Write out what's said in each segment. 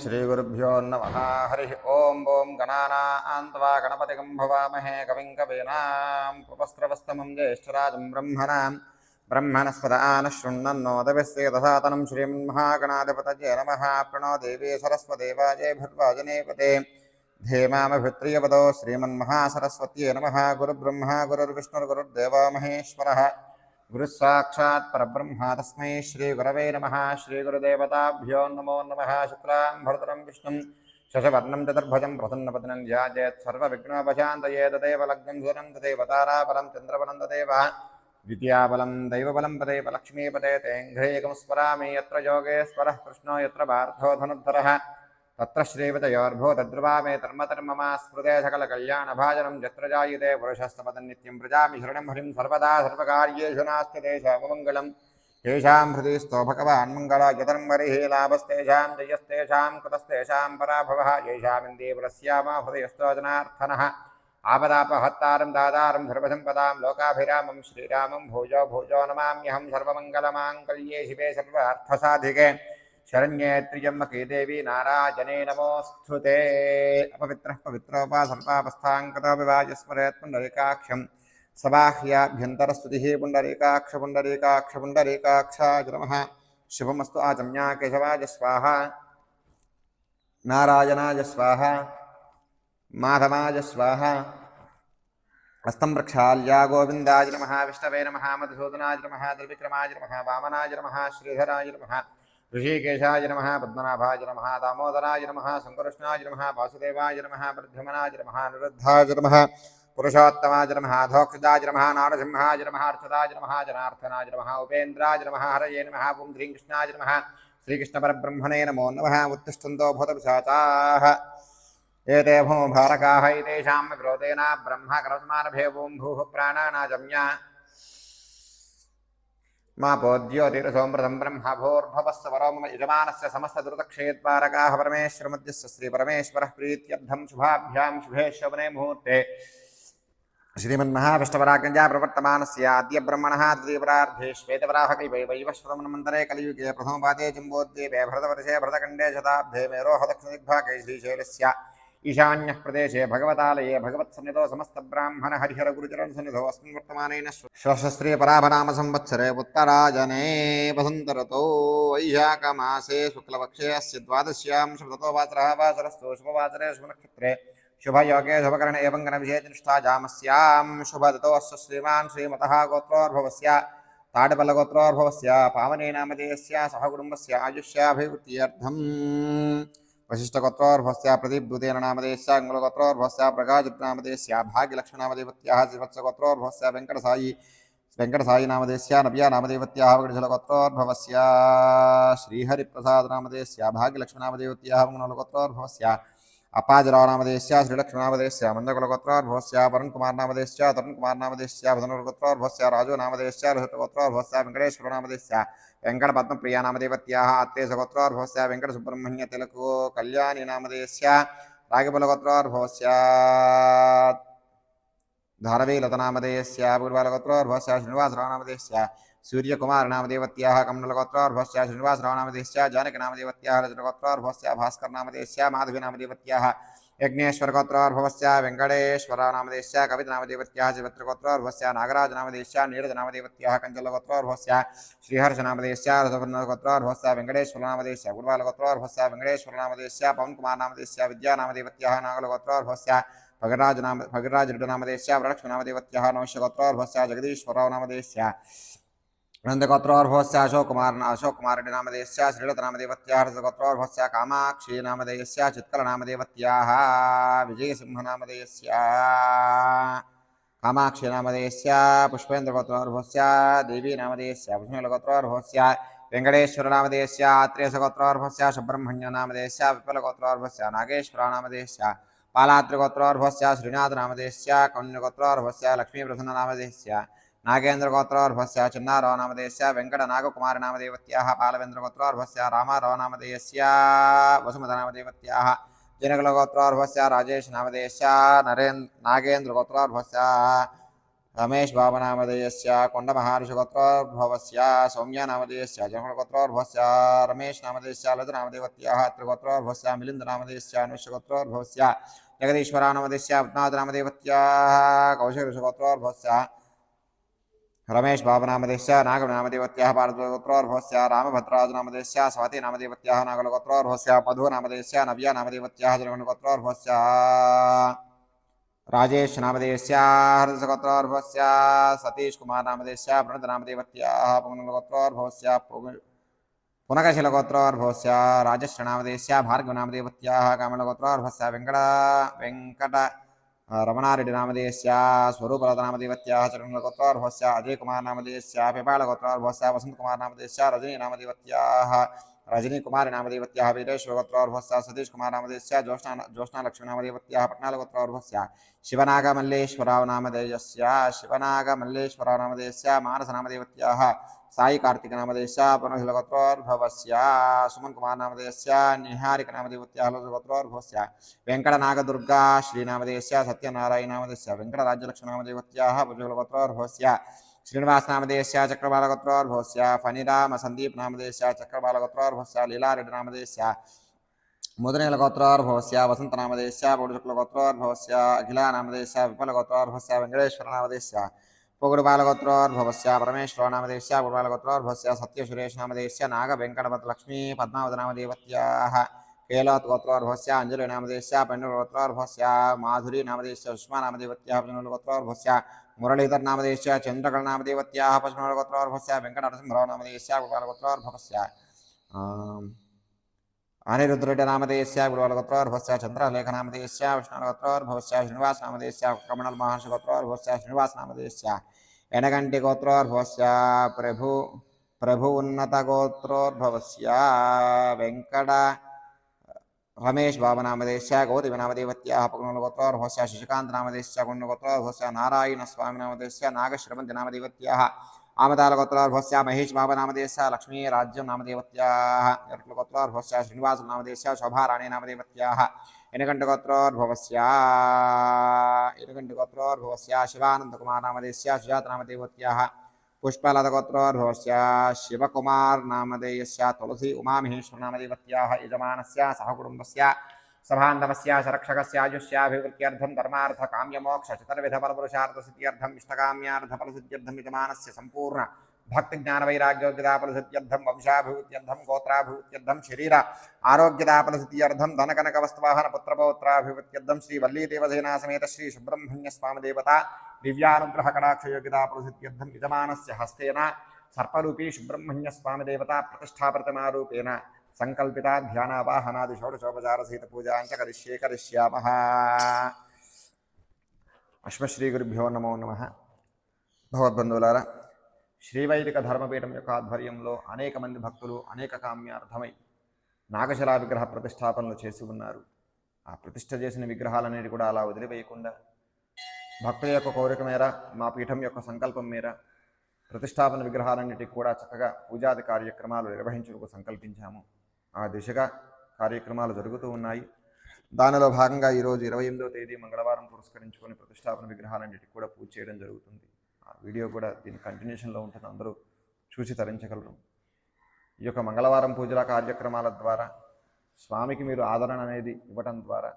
श्रीगुरुभ्यो नमः हरिः ॐ गणानान्त्वा गणपतिगं भवामहे कविं कवीनाम् उपस्त्रवस्तमं ज्येष्ठराजं ब्रह्मणस्पदानः शृण्वन्नोदभिस्येदसातनं श्रीमन्महागणाधिपतये नमः प्रणो देवी सरस्वती वाजे भद्वाजनेपते धेमामभित्रियपदो श्रीमन्महासरस्वत्यै नमः गुरुब्रह्मा गुरुर्विष्णुर्गुरुर्देवो महेश्वरः गुरुसाक्षात् परब्रह्म तस्मै श्रीगुरवे नमः श्रीगुरुदेवताभ्यो नमो नमः शुक्लां भरतरं विष्णुं शशवर्णं चतुर्भुजं प्रसन्नवदनं ध्यायेत् सर्वविघ्नोपशान्तये तदेव लग्नं सुरं तदेव ताराबलं चन्द्रबलं तदेव द्वितीयाबलं दैवबलं तदेव लक्ष्मीपदे तेऽङ्घ्रेकं स्मरामि यत्र योगेश्वरः कृष्णो यत्र पार्थो धनुर्धरः तत्र श्रीवितयोर्भो तद्रुवामे धर्मधर्ममा स्मृते सकलकल्याणभाजनं यत्र जायते पुरुषस्तपदन्नित्यं प्रजामि शरणं हरिं सर्वदा सर्वकार्येषु नास्ति तेषाममङ्गलं तेषां हृदि स्तो भगवान् मङ्गलायतर्मरिः लाभस्तेषां जयस्तेषां कृतस्तेषां पराभवः येषामिन्दीपुरस्यामा हृदयस्तो जनार्दनः आपदापहत्तारं दातारं सर्वसम्पदां लोकाभिरामं श्रीरामं भोजो भोजो नमाम्यहं सर्वमङ्गलमाङ्गल्ये शिवे सर्वार्थसाधिके शरण्ये त्र्यम्बके देवी नारायणे नमोऽस्तुते अपवित्रः पवित्रोपासर्पापस्थाङ्कतो विवाजस्मरेत् पुण्डरीकाक्षं सबाह्याभ्यन्तरस्तुतिः पुण्डरीकाक्ष पुण्डरीकाक्ष पुण्डरीकाक्षाय नमः शुभमस्तु आचम्या केशवाय स्वाहा नारायणाय स्वाहा माधवाय स्वाहा हस्तं प्रक्षाल्या गोविन्दाय नमः विष्णवे नमः मधुसूदनाय नमः त्रिविक्रमाय नमः वामनाय नमः श्रीधराय नमः ऋषिकेशाय नमः पद्मनाभाय नमः दामोदराय नमः शङ्करकृष्णाय नमः वासुदेवाय नमः प्रद्युम्नाय नमः अनिरुद्धाय नमः पुरुषोत्तमाय नमः अधोक्षजाय नमः नारसिंहाय नमः अर्चदाय नमः जनार्दनाय नमः उपेन्द्राय नमः हरये नमः ॐ ह्रीं कृष्णाय नमः श्रीकृष्णपरब्रह्मणे नमो नमः उत्तिष्ठन्तो भूतपिशाचाः एते भूभारकाः एतेषां विरोधेन ब्रह्म करस्मानभेवों भूः प्राणानाजम्या मा पोद्योतिरसोमृतं ब्रह्म भूर्भवस्वरो मम यजमानस्य समस्तदुरितक्षयद्वारकाः परमेश्वरमध्यस्य श्रीपरमेश्वरः प्रीत्यर्थं शुभाभ्यां शुभे शवने मुहूर्ते श्रीमन्महाविष्णुपराक्रमया प्रवर्तमानस्य आद्य ब्रह्मणः द्वितीयपरार्धे श्वेतवराहकल्पे वैवस्वतमन्वन्तरे कलियुगे प्रथमपादे जम्बोद्वीपे भरतवर्षे भरतखण्डे शताब्दे मेरोः दक्षिणदिग्भागे श्रीशैलस्य ईशान्यः प्रदेशे भगवतालये भगवत्सन्निधौ समस्तब्राह्मण हरिहर गुरुचरण सन्निधौ अस्मिन् वर्तमानेन षष्ठस्त्रीयपराभनाम संवत्सरे उत्तरायणे वसन्तऋतौ वैशाखमासे शुक्लपक्षे अस्य द्वादश्यां शुभततो वासरः वासरस्तु शुभवासरे शुभनक्षत्रे शुभयोगे शुभकरणे एवं गणविशेषनिष्ठाजामस्यां शुभदतो अस्य श्रीमान् श्रीमतः गोत्रोर्भवस्य ताडबलगोत्रोर्भवस्य पावने नामधेयस्य सह कुटुम्बस्य आयुष्याभिवृद्ध्यर्थम् वशिष्ठगोत्रोर्भवस्य प्रदीपदूतेन नामधेयस्य अंगुलगोत्रोर्भवस्य प्रकाशनामधेयस्य भाग्यलक्ष्मणामधेयवत्याः श्रीवत्सगोत्रोर्भवस्य वेङ्कटसायी नामधेयस्य नव्या नामधेयवत्याः वगडजलगोत्रोर्भवस्य श्रीहरिप्रसादनामधेयस्य भाग्यलक्ष्मणामधेयवत्याः मंगलगोत्रोर्भवस्य अप्पाजरावनामधेयस्य श्रीलक्ष्मणामधेयस्य मन्दकुलगोत्रोर्भवस्य वरुणकुमारनामधेयस्य तरुणकुमारनामधेयस्य भदनुर्गोत्रोर्भवस्य राजोनामधेयस्य रोहितगोत्रोर्भवस्य वेङ्कटेश्वरनामधेयस्य वेङ्कटपद्मप्रियानामधेयवत्याः अत्रेयसगोत्रोर्भवस्य वेङ्कटसुब्रह्मण्यतिलको कल्याणी नामधेयस्य रागबलगोत्रोर्भवस्य धारवीलतनामधेयस्य पूर्वालगोत्रोर्भवस्य श्रीनिवासरावनामधेयस्य सूर्यकुमारनामधेयवत्याः कमलगोत्रोर्भवस्य श्रीनिवासरावनामधेयस्य जानकीनामधेयवत्याः रजतगोत्रोर्भवस्य भास्करनामधेयस्य माधवीनामधेयवत्याः यज्ञेश्वरगोत्रोर्भवस्य वेङ्कटेश्वरनामधेयस्य कवितनामधेयवत्याः शिवत्रगोत्रोर्भवस्य नागराजनामधेयस्य नीरजनामधेयवत्याः कञ्चलगोत्रोर्भवस्य श्रीहर्षनामधेयस्य रसवर्णगोत्रोर्भवस्य वेङ्कटेश्वरनामधेयस्य गुरुवालगोत्रोर्भवस्य वेङ्कटेश्वरनामधेयस्य पवनकुमारनामधेयस्य विद्यानामधेयवत्याः नागलगोत्रोर्भवस्य भगराजनामधेयस्य वरलक्ष्मीनामधेयवत्याः नवश्यगोत्रोर्भवस्य जगदीश्वररावनामधेयस्य नन्दगोत्रोर्भवस्य अशोककुमारनामधेयस्य श्रीलतनामधेयवत्याः रसगोत्रोर्भवस्य कामाक्षीनामधेयस्य चित्कलनामधेयवत्याः विजयसिंहनामधेयस्य कामाक्षीनामधेयस्य पुष्पेन्द्रगोत्रोर्भवस्य देवीनामधेयस्य भुजनगोत्रोर्भवस्य वेङ्कटेश्वरनामधेयस्य आत्रेयसगोत्रोर्भवस्य सुब्रह्मण्यनामधेयस्य विपुलगोत्रोर्भवस्य नागेश्वरनामधेयस्य पालात्रिगोत्रोर्भवस्य श्रीनाथनामधेयस्य कौण्यगोत्रोर्भवस्य लक्ष्मीप्रसन्ननामधेयस्य नागेन्द्रगोत्रोर्भवस्य चिन्नारावनामधेयस्य वेङ्कटनागकुमारनामधेयवत्याः पालवेन्द्रगोत्रोर्भवस्य रामारावनामधेयस्य वसुमतनामधेयवत्याः जनकुलगोत्रोर्भवस्य राजेशनामधेयस्य नागेन्द्रगोत्रोर्भवस्य రమేష్ బాబనామధేయస్య కొండమహార్షిగోత్రోద్భవస్య సౌమ్యనామధేయస్య జనగోత్రోద్భవస్య రమేష్ నామధేయస్య లఘునామదేవత్యాः త్రిగోత్రోద్భవస్య మిలిందనామధేయస్య అనుష్యగోత్రోద్భవస్య జగదీశ్వరానామధేయస్య పద్మావతినామదేవత్యాः కౌశికగోత్రోద్భవస్య రమేష్ బాబనామధేయస్య నాగనామదేవత్యాः పార్వతీగోత్రోద్భవస్య రామభద్రాజనామధేయస్య స్వాతినామదేవత్యాः నాగలగోత్రోద్భవస్య మధునామధేయస్య నవ్యనామదేవత్యాः జనగోత్రోద్భవస్య राजेश नामदेवस्य हर्षगोत्रोद्भवस्य सतीश कुमार नामदेवस्य प्रणत नामदेवत्याः पुनर्गोत्रोद्भवस्य पुनकशिलगोत्रोद्भवस्य राजश्री नामदेवस्य भार्गव नामदेवत्याः कमलगोत्रोद्भवस्य वेंकट रमणारेड्डी नामदेवस्य स्वरूपलता नामदेवत्याः चरणगोत्रोद्भवस्य अजय कुमार नामदेवस्य पेपालगोत्रोद्भवस्य वसंत कुमार नामदेवस्य रजनी नामदेवत्याः रजनी कुमार नामदेवत्याः वीरेश्वर गोत्रोद्भवस्य सतीश कुमार नामदेवस्य ज्योत्स्ना लक्ष्मी नामदेवत्याः पट्नाल गोत्रोद्भवस्य शिवनाग मल्लेश्वरराव नामदेवस्य मानस नामदेवत्याः साई कार्तिक नामदेवस्य पुनहिल गोत्रोद्भवस्य सुमन कुमार नामदेवस्य निहारिक नामदेवत्याः गोत्रोद्भवस्य वेंकटनागदुर्गा श्री नामदेवस्य सत्यनारायण नामदेवस्य वेंकटराज्यलक्ष्मी नामदेवत्याः भुजल गोत्रोद्भवस्य श्रीनिवास नामदेवस्य चक्रबालगोत्रोद्भवस्य फणिराम संदीप नामदेवस्य चक्रबालगोत्रोद्भवस्य लीलारेड्डी नामदेवस्य मुदनेलगोत्रोद्भवस्य वसंत नामदेवस्य पौडशुक्लगोत्रोद्भवस्य अखिला नामदेवस्य विपलगोत्रोद्भवस्य वेंकटेश्वर नामदेवस्य पोगुडबालगोत्रोद्भवस्य परमेश्वर नामदेवस्य पुडबालगोत्रोद्भवस्य सत्यसुरेश नामदेवस्य नागवेंकटपतलक्ष्मी पद्मावत नामदेवत्याः केलोत् गोत्रोद्भवस्य अंजलि नामदेवस्य पेण्णुगोत्रोद्भवस्य माधुरी नामदेवस्य सुष्मा नामदेवत्याः गोत्रोद्भवस्य मुरलीधर नामदेवस्य चंद्रकल नामदेवत्याः पश्चिमगोत्रोद्भवस्य वेंकटनरसिंहराव नामदेवस्य गोत्रोद्भवस्य अनिरुद्धरेड्डी नामदेवस्य गोत्रोद्भवस्य चंद्रलेख नामदेवस्य विष्णुगोत्रोद्भवस्य श्रीनिवास नामदेवस्य कमल महर्षि गोत्रोद्भवस्य श्रीनिवास नामदेवस्य एनगंटि गोत्रोद्भवस्य प्रभु उन्नत गोत्रोद्भवस्य वेंकट रमेश बाबा नामदेवस्य गौतमी नामदेवत्याः पुनर्गोत्रोद्भवस्य शशिकांत नामदेवस्य गुण्यगोत्रोद्भवस्य नारायण स्वामी नामदेवस्य नागश्रवंति नामदेवत्याः आमदालगोत्रोद्भवस्य महेश बाबा नामदेवस्य लक्ष्मी राज्यं नामदेवत्याः गोत्रोद्भवस्य श्रीनिवास नामदेवस्य शोभाराणी नामदेवत्याः एनगंटगोत्रोद्भवस्य शिवानंद कुमार नामदेवस्य सुजात नामदेवत्याः पुष्पलता गोत्रोद्भवस्य शिवकुमार नामधेयस्य तुलसी उमामहेश्वर नामदेवत्याः यजमानस्य सहकुटुम्बस्य सभान्धवस्य सरक्षकस्य आयुष्याभिवृद्ध्यर्थं धर्मार्थ काम्यमोक्ष चतुर्विध फलपुरुषार्थसिद्ध्यर्थं इष्टकाम्यार्थफलसिद्ध्यर्थं यजमानस्य संपूर्ण भक्तिज्ञानवैराग्योग्यताफलसिद्ध्यर्थं वंशाभिवृद्ध्यर्थं गोत्राभिवृद्ध्यर्थं शरीर आरोग्यताफलसिद्ध्यर्थं धनकनकवस्तुवाहन पुत्रपौत्राभिवृद्ध्यर्थं श्री वल्लीदेवसेना समेत श्री सुब्रह्मण्य स्वामी देवता दिव्यानुग्रह कटाक्ष योग्यताफलसिद्ध्यर्थं यजमानस्य हस्तेन सर्परूपी सुब्रह्मण्य स्वामी देवता प्रतिष्ठाप्रतिमारूपेण संकल्पिता ध्यानावाहनादि षोडशोपचार सहित पूजां च करिष्यामः। अश्मश्री गुरुभ्यो नमो नमः। भगवद्बंधुलारा శ్రీవైదిక ధర్మపీఠం యొక్క ఆధ్వర్యంలో అనేక మంది భక్తులు అనేక కామ్యార్థమై నాగశిలా విగ్రహ ప్రతిష్టాపనలు చేసి ఉన్నారు. ఆ ప్రతిష్ఠ చేసిన విగ్రహాలనేవి కూడా అలా వదిలివేయకుండా భక్తుల యొక్క కోరిక మేర మా పీఠం యొక్క సంకల్పం మేర ప్రతిష్టాపన విగ్రహాలన్నిటికీ కూడా చక్కగా పూజాది కార్యక్రమాలు నిర్వహించుటకు సంకల్పించాము. ఆ దిశగా కార్యక్రమాలు జరుగుతూ ఉన్నాయి. దానిలో భాగంగా ఈరోజు 28వ తేదీ మంగళవారం పురస్కరించుకొని ప్రతిష్టాపన విగ్రహాలన్నిటికీ కూడా పూజ చేయడం జరుగుతుంది. ఆ వీడియో కూడా దీని కంటిన్యూషన్లో ఉంటుంది, అందరూ చూసి తరించగలరు. ఈ యొక్క మంగళవారం పూజల కార్యక్రమాల ద్వారా స్వామికి మీరు ఆదరణ అనేది ఇవ్వటం ద్వారా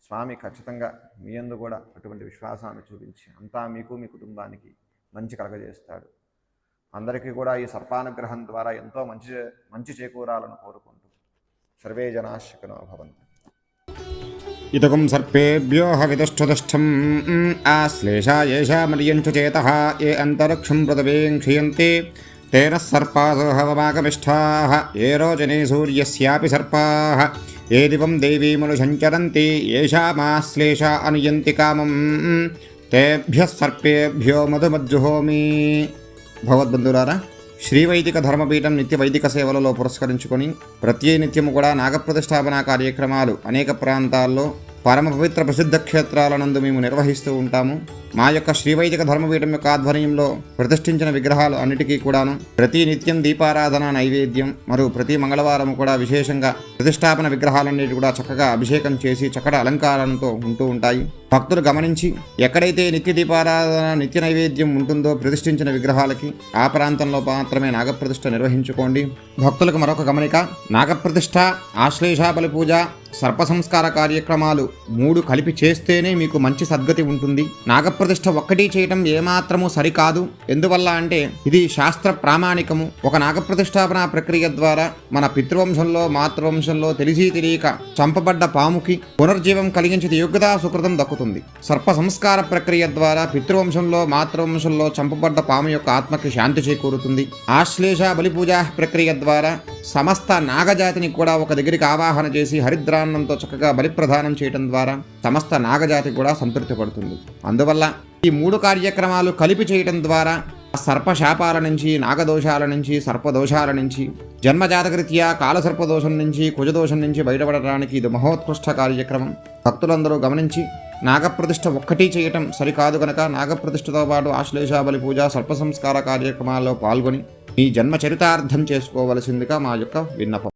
స్వామి ఖచ్చితంగా మీ యందు కూడా అటువంటి విశ్వాసాన్ని చూపించి అంతా మీకు మీ కుటుంబానికి మంచి కలగజేస్తాడు. అందరికీ కూడా ఈ సర్పానుగ్రహం ద్వారా ఎంతో మంచి చేకూరాలను కోరుకుంటూ సర్వే జనాశికనో భవంతు. ఇదకం సర్పేభ్యో హవితుష్ఠుతుష్టం ఆశ్లేషా యేషామర్యంచు చేతః ఏ అంతరిక్షం పృథివీం క్షియంతి తేన సర్పాసో హవమాగమిష్ఠాః ఏ రోచనే సూర్యస్యాపి సర్పాః ఏ దివం దేవీమను సంచరంతి యేషామాశ్లేషా అనుయంతి కామం తేభ్యః సర్పేభ్యో మధుమజ్జుహోమి. భగవద్బంధులారా, శ్రీవైదిక ధర్మపీఠం నిత్య వైదిక సేవలలో పురస్కరించుకొని ప్రతి నిత్యము కూడా నాగప్రతిష్టాపన కార్యక్రమాలు అనేక ప్రాంతాల్లో పరమ పవిత్ర ప్రసిద్ధ క్షేత్రాలనందు మేము నిర్వహిస్తూ ఉంటాము. మా యొక్క శ్రీవైదిక ధర్మపీఠం యొక్క ఆధ్వర్యంలో ప్రతిష్ఠించిన విగ్రహాలు అన్నిటికీ కూడాను ప్రతి నిత్యం దీపారాధన నైవేద్యం మరియు ప్రతి మంగళవారం కూడా విశేషంగా ప్రతిష్టాపన విగ్రహాలన్నిటి కూడా చక్కగా అభిషేకం చేసి చక్కటి అలంకారంతో ఉంటూ ఉంటాయి. భక్తులు గమనించి ఎక్కడైతే నిత్య దీపారాధన నిత్య నైవేద్యం ఉంటుందో ప్రతిష్ఠించిన విగ్రహాలకి ఆ ప్రాంతంలో మాత్రమే నాగప్రతిష్ఠ నిర్వహించుకోండి. భక్తులకు మరొక గమనిక, నాగప్రతిష్ఠ, ఆశ్లేషాబలి పూజ, సర్ప సంస్కార కార్యక్రమాలు 3 కలిపి చేస్తేనే మీకు మంచి సద్గతి ఉంటుంది. నాగప్రతిష్ఠ ఒక్కటి చేయటం ఏమాత్రము సరికాదు. ఎందువల్ల అంటే ఇది శాస్త్ర ప్రామాణికము. ఒక నాగప్రతిష్ఠాపన ప్రక్రియ ద్వారా మన పితృవంశంలో మాతృవంశంలో తెలిసి తెలియక చంపబడ్డ పాముకి పునర్జీవం కలిగించే యోగ్యతా సుకృతం దక్కుతుంది. సర్ప సంస్కార ప్రక్రియ ద్వారా పితృవంశంలో మాతృవంశంలో చంపబడ్డ పాము యొక్క ఆత్మకి శాంతి చేకూరుతుంది. ఆశ్లేష బలి పూజా ప్రక్రియ ద్వారా సమస్త నాగజాతిని కూడా ఒక దగ్గరికి ఆవాహన చేసి హరిద్రాన్నంతో చక్కగా బలిప్రదానం చేయడం ద్వారా సమస్త నాగజాతి కూడా సంతృప్తి పడుతుంది. అందువల్ల ఈ 3 కార్యక్రమాలు కలిపి చేయడం ద్వారా సర్పశాపాల నుంచి, నాగదోషాల నుంచి, సర్పదోషాల నుంచి, జన్మజాతకరీత్యా కాలసర్పదోషం నుంచి, కుజదోషం నుంచి బయటపడడానికి ఇది మహోత్కృష్ట కార్యక్రమం. భక్తులందరూ గమనించి నాగప్రతిష్ఠ ఒక్కటి చేయటం సరికాదు కనుక నాగప్రతిష్ఠతో పాటు ఆశ్లేషాబలి పూజ, సర్ప సంస్కార కార్యక్రమాల్లో పాల్గొని మీ జన్మ చరితార్థం చేసుకోవలసిందిగా మా యొక్క విన్నపం.